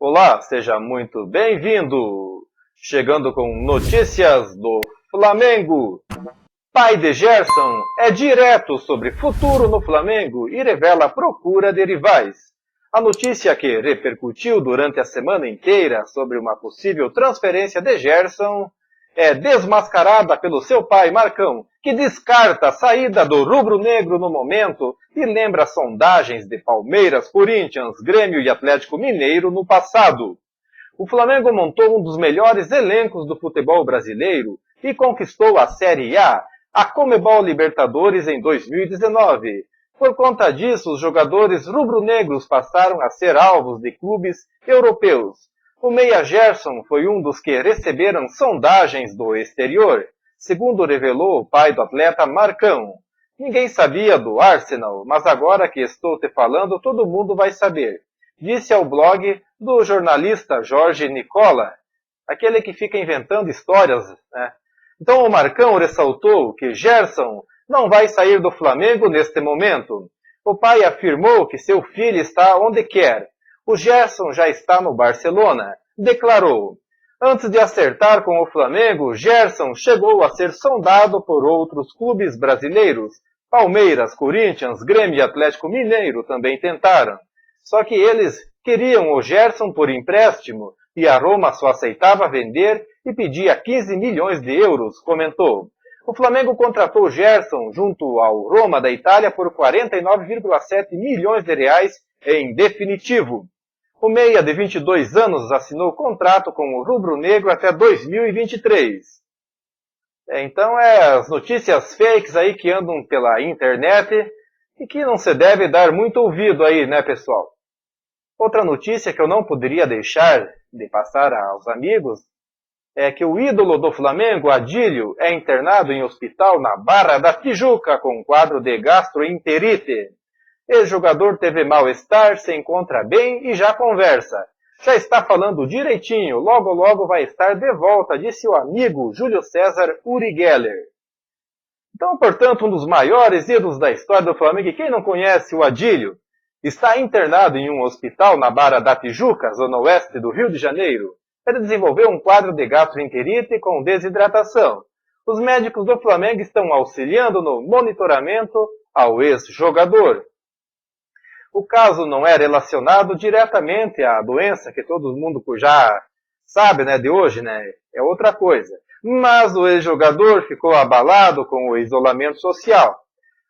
Olá, seja muito bem-vindo! Chegando com notícias do Flamengo. Pai de Gerson é direto sobre futuro no Flamengo e revela a procura de rivais. A notícia que repercutiu durante a semana inteira sobre uma possível transferência de Gerson é desmascarada pelo seu pai Marcão, que descarta a saída do rubro-negro no momento e lembra sondagens de Palmeiras, Corinthians, Grêmio e Atlético Mineiro no passado. O Flamengo montou um dos melhores elencos do futebol brasileiro e conquistou a Série A Conmebol Libertadores em 2019. Por conta disso, os jogadores rubro-negros passaram a ser alvos de clubes europeus. O meia Gerson foi um dos que receberam sondagens do exterior, segundo revelou o pai do atleta Marcão. Ninguém sabia do Arsenal, mas agora que estou te falando, todo mundo vai saber, disse ao blog do jornalista Jorge Nicola, aquele que fica inventando histórias, né? Então o Marcão ressaltou que Gerson não vai sair do Flamengo neste momento. O pai afirmou que seu filho está onde quer. O Gerson já está no Barcelona, declarou. Antes de acertar com o Flamengo, Gerson chegou a ser sondado por outros clubes brasileiros. Palmeiras, Corinthians, Grêmio e Atlético Mineiro também tentaram. Só que eles queriam o Gerson por empréstimo e a Roma só aceitava vender e pedia 15 milhões de euros, comentou. O Flamengo contratou Gerson junto ao Roma da Itália por 49,7 milhões de reais em definitivo. O meia de 22 anos assinou contrato com o rubro-negro até 2023. Então as notícias fakes aí que andam pela internet e que não se deve dar muito ouvido aí, né, pessoal? Outra notícia que eu não poderia deixar de passar aos amigos é que o ídolo do Flamengo, Adílio, é internado em hospital na Barra da Tijuca com quadro de gastroenterite. Ex-jogador teve mal-estar, se encontra bem e já conversa. Já está falando direitinho, logo logo vai estar de volta, disse o amigo Júlio César Uri Geller. Então, portanto, um dos maiores ídolos da história do Flamengo, e quem não conhece o Adílio, está internado em um hospital na Barra da Tijuca, zona oeste do Rio de Janeiro. Ele desenvolveu um quadro de gastroenterite com desidratação. Os médicos do Flamengo estão auxiliando no monitoramento ao ex-jogador. O caso não é relacionado diretamente à doença que todo mundo já sabe, né, de hoje, né? É outra coisa. Mas o ex-jogador ficou abalado com o isolamento social.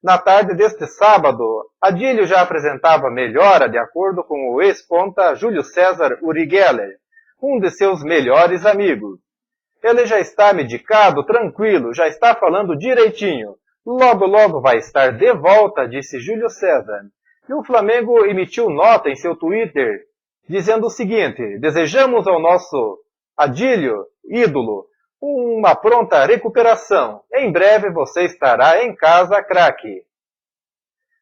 Na tarde deste sábado, Adílio já apresentava melhora de acordo com o ex-ponta Júlio César Uri Geller, um de seus melhores amigos. Ele já está medicado, tranquilo, já está falando direitinho. Logo, logo vai estar de volta, disse Júlio César. E o Flamengo emitiu nota em seu Twitter, dizendo o seguinte: desejamos ao nosso Adílio, ídolo, uma pronta recuperação. Em breve você estará em casa, craque.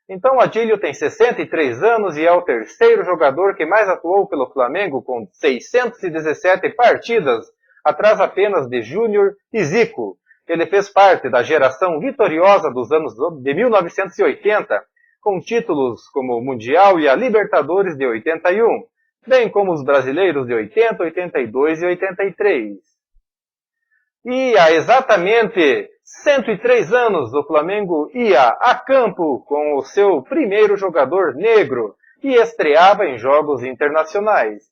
Então Adílio tem 63 anos e é o terceiro jogador que mais atuou pelo Flamengo com 617 partidas, atrás apenas de Júnior e Zico. Ele fez parte da geração vitoriosa dos anos de 1980, com títulos como o Mundial e a Libertadores de 81, bem como os brasileiros de 80, 82 e 83. E há exatamente 103 anos o Flamengo ia a campo com o seu primeiro jogador negro e estreava em jogos internacionais.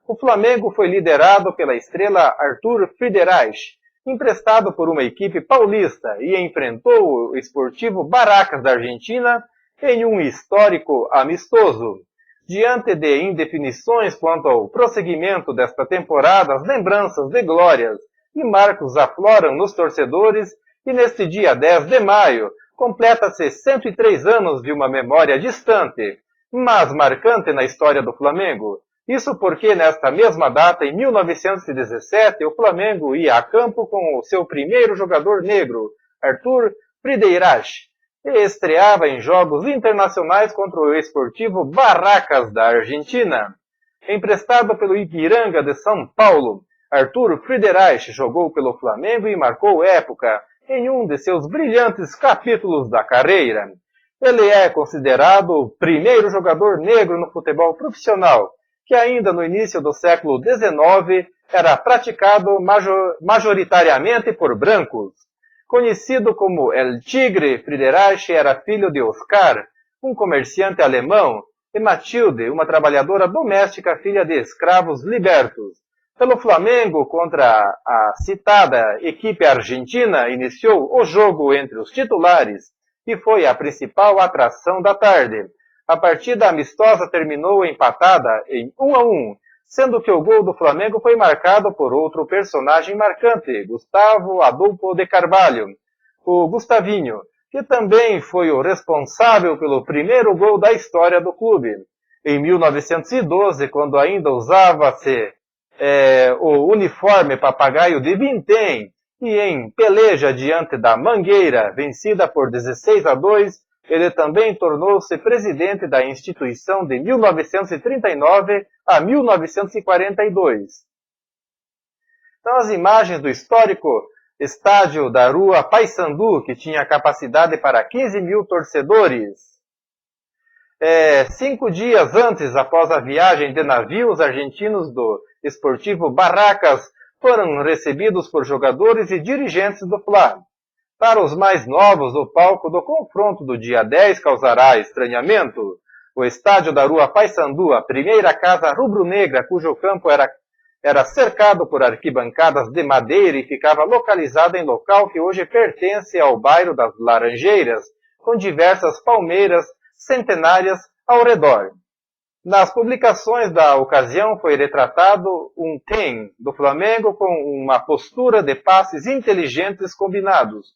O Flamengo foi liderado pela estrela Arthur Friedreich, emprestado por uma equipe paulista, e enfrentou o Sportivo Barracas da Argentina em um histórico amistoso. Diante de indefinições quanto ao prosseguimento desta temporada, as lembranças de glórias e marcos afloram nos torcedores e neste dia 10 de maio completa-se 103 anos de uma memória distante, mas marcante na história do Flamengo. Isso porque nesta mesma data, em 1917, o Flamengo ia a campo com o seu primeiro jogador negro, Arthur Friedreich, e estreava em jogos internacionais contra o Sportivo Barracas da Argentina. Emprestado pelo Ipiranga de São Paulo, Arthur Friedreich jogou pelo Flamengo e marcou época em um de seus brilhantes capítulos da carreira. Ele é considerado o primeiro jogador negro no futebol profissional que ainda no início do século XIX era praticado majoritariamente por brancos. Conhecido como El Tigre, Friedrich era filho de Oscar, um comerciante alemão, e Matilde, uma trabalhadora doméstica filha de escravos libertos. Pelo Flamengo contra a citada equipe argentina, iniciou o jogo entre os titulares e foi a principal atração da tarde. A partida amistosa terminou empatada em 1-1, sendo que o gol do Flamengo foi marcado por outro personagem marcante, Gustavo Adolfo de Carvalho, o Gustavinho, que também foi o responsável pelo primeiro gol da história do clube. Em 1912, quando ainda usava-se o uniforme papagaio de vintém, e em peleja diante da Mangueira, vencida por 16-2, ele também tornou-se presidente da instituição de 1939 a 1942. Então, as imagens do histórico estádio da Rua Paissandu, que tinha capacidade para 15 mil torcedores. 5 dias antes, após a viagem de navio, os argentinos do Esportivo Barracas foram recebidos por jogadores e dirigentes do Fla. Para os mais novos, o palco do confronto do dia 10 causará estranhamento. O estádio da Rua Paissandu, a primeira casa rubro-negra cujo campo era cercado por arquibancadas de madeira e ficava localizado em local que hoje pertence ao bairro das Laranjeiras, com diversas palmeiras centenárias ao redor. Nas publicações da ocasião foi retratado um TEM do Flamengo com uma postura de passes inteligentes combinados.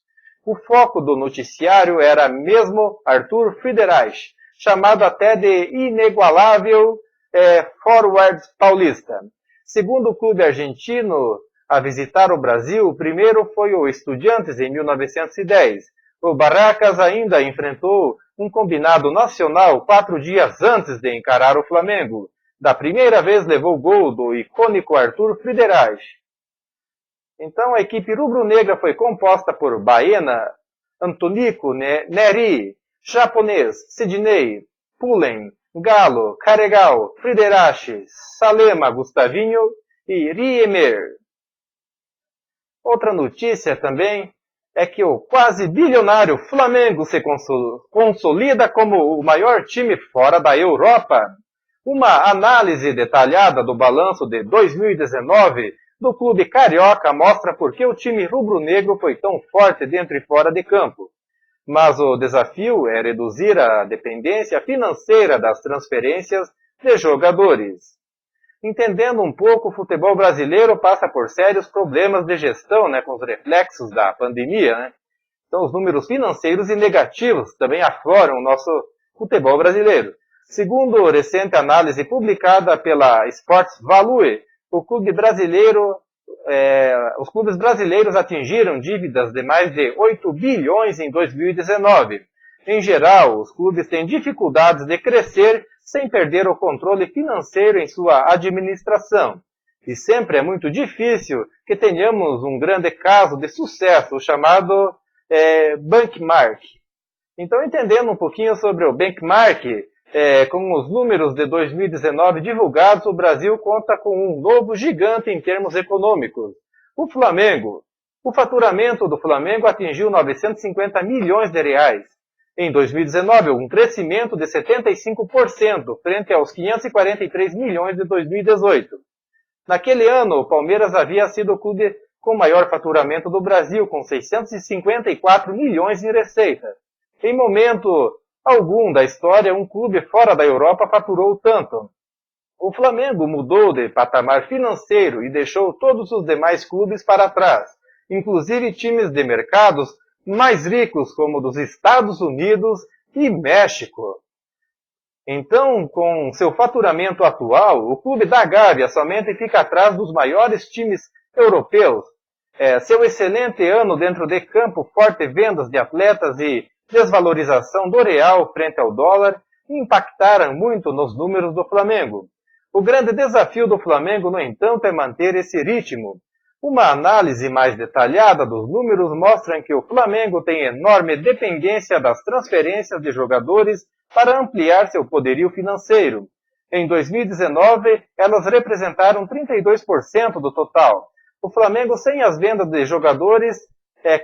O foco do noticiário era mesmo Arthur Friedrich, chamado até de inigualável forward paulista. Segundo o clube argentino a visitar o Brasil, o primeiro foi o Estudiantes em 1910. O Barracas ainda enfrentou um combinado nacional 4 dias antes de encarar o Flamengo. Da primeira vez levou o gol do icônico Arthur Friedrich. Então a equipe rubro-negra foi composta por Baena, Antonico, Neri, Japonês, Sidney, Pullen, Galo, Carregal, Friedrich, Salema, Gustavinho e Riemer. Outra notícia também é que o quase bilionário Flamengo se consolida como o maior time fora da Europa. Uma análise detalhada do balanço de 2019 do clube carioca mostra por que o time rubro-negro foi tão forte dentro e fora de campo. Mas o desafio é reduzir a dependência financeira das transferências de jogadores. Entendendo um pouco, o futebol brasileiro passa por sérios problemas de gestão, com os reflexos da pandemia. Então, os números financeiros e negativos também afloram o nosso futebol brasileiro. Segundo recente análise publicada pela Sports Value, os clubes brasileiros atingiram dívidas de mais de 8 bilhões em 2019. Em geral, os clubes têm dificuldades de crescer sem perder o controle financeiro em sua administração. E sempre é muito difícil que tenhamos um grande caso de sucesso chamado benchmark. Então, entendendo um pouquinho sobre o benchmark, com os números de 2019 divulgados, o Brasil conta com um novo gigante em termos econômicos, o Flamengo. O faturamento do Flamengo atingiu 950 milhões de reais. Em 2019, um crescimento de 75% frente aos 543 milhões de 2018. Naquele ano, o Palmeiras havia sido o clube com maior faturamento do Brasil, com 654 milhões em receita. Em momento algum da história, um clube fora da Europa faturou tanto. O Flamengo mudou de patamar financeiro e deixou todos os demais clubes para trás, inclusive times de mercados mais ricos como dos Estados Unidos e México. Então, com seu faturamento atual, o clube da Gávea somente fica atrás dos maiores times europeus. Seu excelente ano dentro de campo, forte vendas de atletas e desvalorização do real frente ao dólar impactaram muito nos números do Flamengo. O grande desafio do Flamengo, no entanto, é manter esse ritmo. Uma análise mais detalhada dos números mostra que o Flamengo tem enorme dependência das transferências de jogadores para ampliar seu poderio financeiro. Em 2019, elas representaram 32% do total. O Flamengo, sem as vendas de jogadores,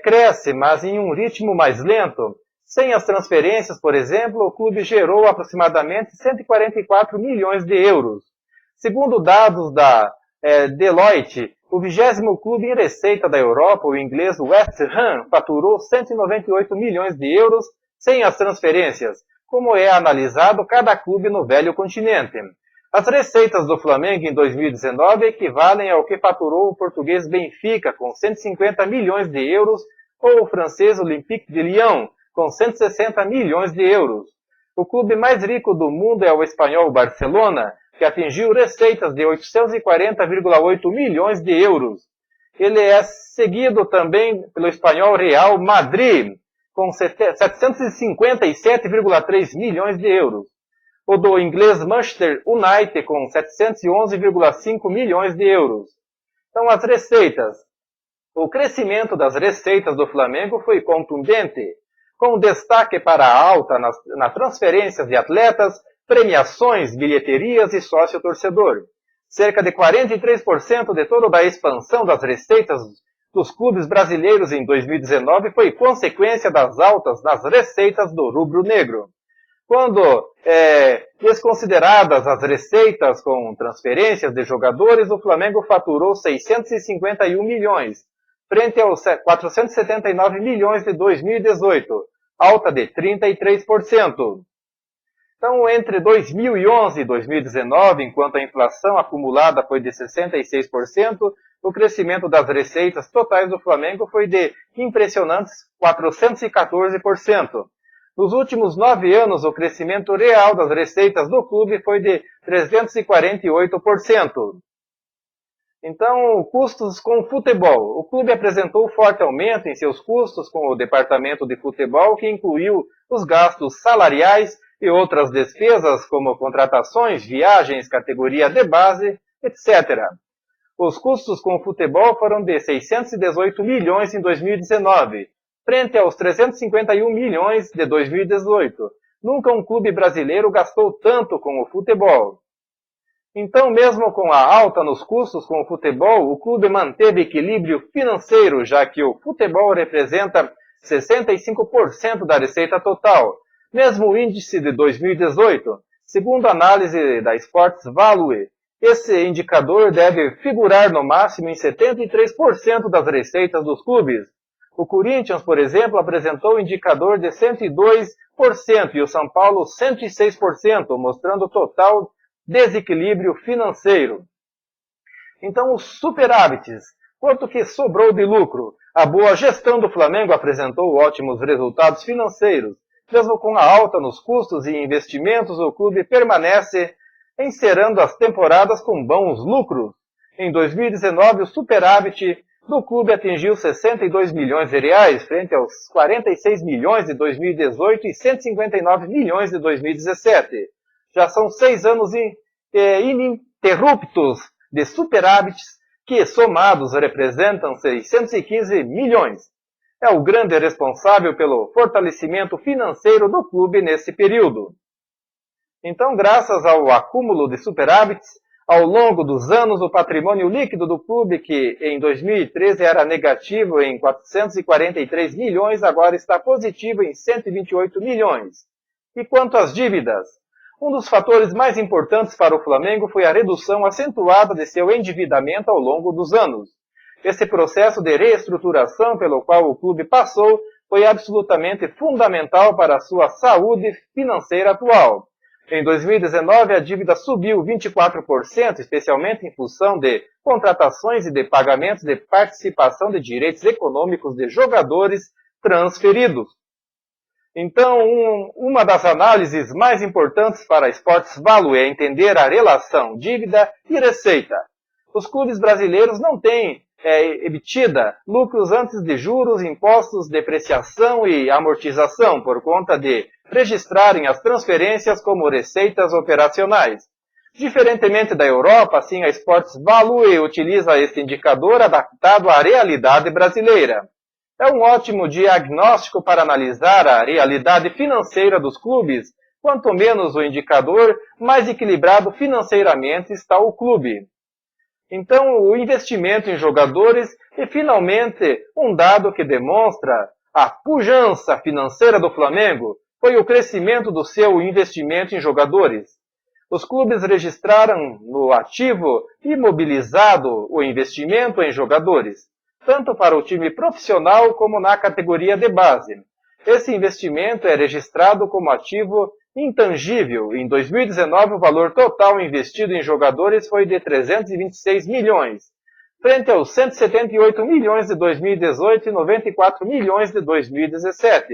cresce, mas em um ritmo mais lento. Sem as transferências, por exemplo, o clube gerou aproximadamente 144 milhões de euros. Segundo dados da Deloitte, o 20º clube em receita da Europa, o inglês West Ham, faturou 198 milhões de euros sem as transferências, como é analisado cada clube no velho continente. As receitas do Flamengo em 2019 equivalem ao que faturou o português Benfica, com 150 milhões de euros, ou o francês Olympique de Lyon, com 160 milhões de euros. O clube mais rico do mundo é o espanhol Barcelona, que atingiu receitas de 840,8 milhões de euros. Ele é seguido também pelo espanhol Real Madrid, com 757,3 milhões de euros. O do inglês Manchester United, com 711,5 milhões de euros. Então, as receitas. O crescimento das receitas do Flamengo foi contundente, com destaque para a alta nas transferências de atletas, premiações, bilheterias e sócio-torcedor. Cerca de 43% de toda a expansão das receitas dos clubes brasileiros em 2019 foi consequência das altas nas receitas do rubro-negro. Quando desconsideradas as receitas com transferências de jogadores, o Flamengo faturou 651 milhões, frente aos 479 milhões de 2018, alta de 33%. Então, entre 2011 e 2019, enquanto a inflação acumulada foi de 66%, o crescimento das receitas totais do Flamengo foi de impressionantes 414%. Nos últimos 9 anos, o crescimento real das receitas do clube foi de 348%. Então, custos com futebol. O clube apresentou forte aumento em seus custos com o departamento de futebol, que incluiu os gastos salariais e outras despesas, como contratações, viagens, categoria de base, etc. Os custos com futebol foram de 618 milhões em 2019, frente aos 351 milhões de 2018. Nunca um clube brasileiro gastou tanto com o futebol. Então, mesmo com a alta nos custos com o futebol, o clube manteve equilíbrio financeiro, já que o futebol representa 65% da receita total. Mesmo o índice de 2018, segundo a análise da Sports Value, esse indicador deve figurar no máximo em 73% das receitas dos clubes. O Corinthians, por exemplo, apresentou um indicador de 102% e o São Paulo 106%, mostrando total desequilíbrio financeiro. Então, os superávites, quanto que sobrou de lucro? A boa gestão do Flamengo apresentou ótimos resultados financeiros. Mesmo com a alta nos custos e investimentos, o clube permanece encerrando as temporadas com bons lucros. Em 2019, o superávit do clube atingiu 62 milhões de reais, frente aos 46 milhões de 2018 e 159 milhões de 2017. Já são 6 anos ininterruptos de superávites que, somados, representam 615 milhões. É o grande responsável pelo fortalecimento financeiro do clube nesse período. Então, graças ao acúmulo de superávites, ao longo dos anos, o patrimônio líquido do clube, que em 2013 era negativo em 443 milhões, agora está positivo em 128 milhões. E quanto às dívidas? Um dos fatores mais importantes para o Flamengo foi a redução acentuada de seu endividamento ao longo dos anos. Esse processo de reestruturação pelo qual o clube passou foi absolutamente fundamental para a sua saúde financeira atual. Em 2019, a dívida subiu 24%, especialmente em função de contratações e de pagamentos de participação de direitos econômicos de jogadores transferidos. Então, uma das análises mais importantes para a Sports Value é entender a relação dívida e receita. Os clubes brasileiros não têm EBITDA lucros antes de juros, impostos, depreciação e amortização, por conta de registrarem as transferências como receitas operacionais. Diferentemente da Europa, assim a Sports Value utiliza este indicador adaptado à realidade brasileira. É um ótimo diagnóstico para analisar a realidade financeira dos clubes, Quanto menos o indicador, mais equilibrado financeiramente está o clube. Então, o investimento em jogadores é finalmente um dado que demonstra a pujança financeira do Flamengo foi o crescimento do seu investimento em jogadores. Os clubes registraram no ativo imobilizado o investimento em jogadores, tanto para o time profissional como na categoria de base. Esse investimento é registrado como ativo intangível. Em 2019, o valor total investido em jogadores foi de 326 milhões, frente aos 178 milhões de 2018 e 94 milhões de 2017.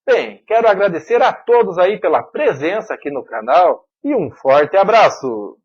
Bem, quero agradecer a todos aí pela presença aqui no canal e um forte abraço!